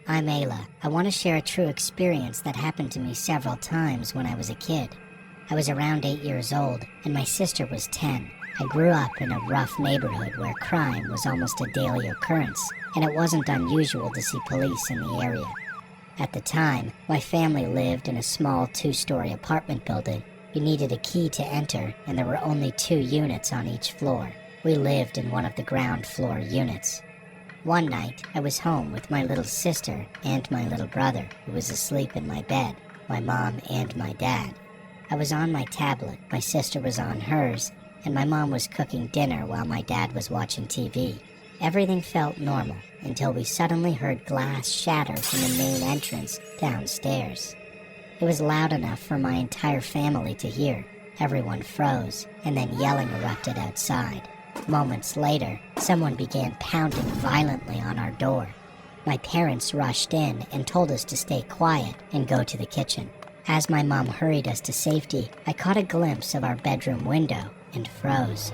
I'm Ayla. I want to share a true experience that happened to me several times when I was a kid. I was around 8 years old, and my sister was 10. I grew up in a rough neighborhood where crime was almost a daily occurrence, and it wasn't unusual to see police in the area. At the time, my family lived in a small 2-story apartment building. You needed a key to enter, and there were only 2 units on each floor. We lived in one of the ground floor units. One night, I was home with my little sister and my little brother, who was asleep in my bed, my mom and my dad. I was on my tablet, my sister was on hers, and my mom was cooking dinner while my dad was watching TV. Everything felt normal until we suddenly heard glass shatter from the main entrance downstairs. It was loud enough for my entire family to hear. Everyone froze, and then yelling erupted outside. Moments later, someone began pounding violently on our door. My parents rushed in and told us to stay quiet and go to the kitchen. As my mom hurried us to safety, I caught a glimpse of our bedroom window and froze.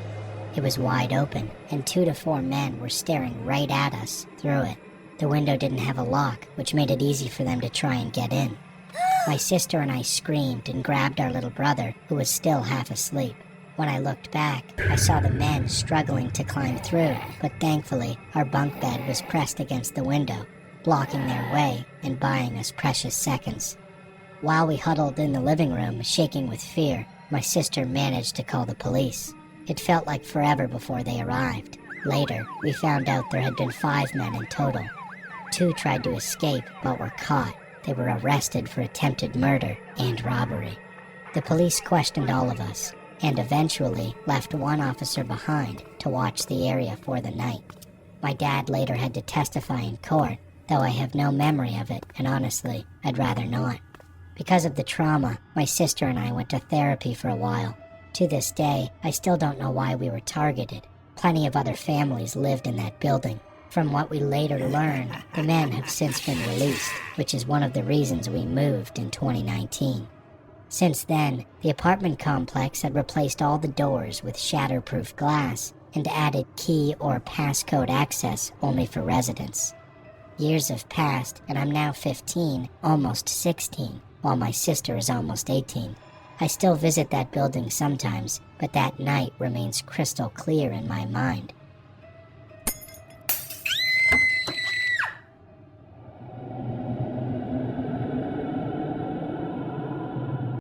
It was wide open, and 2 to 4 men were staring right at us through it. The window didn't have a lock, which made it easy for them to try and get in. My sister and I screamed and grabbed our little brother, who was still half asleep. When I looked back, I saw the men struggling to climb through, but thankfully, our bunk bed was pressed against the window, blocking their way and buying us precious seconds. While we huddled in the living room, shaking with fear, my sister managed to call the police. It felt like forever before they arrived. Later, we found out there had been 5 men in total. 2 tried to escape, but were caught. They were arrested for attempted murder and robbery. The police questioned all of us, and eventually left 1 officer behind to watch the area for the night. My dad later had to testify in court, though I have no memory of it, and honestly, I'd rather not. Because of the trauma, my sister and I went to therapy for a while. To this day, I still don't know why we were targeted. Plenty of other families lived in that building. From what we later learned, the men have since been released, which is one of the reasons we moved in 2019. Since then, the apartment complex had replaced all the doors with shatterproof glass and added key or passcode access only for residents. Years have passed, and I'm now 15, almost 16, while my sister is almost 18. I still visit that building sometimes, but that night remains crystal clear in my mind.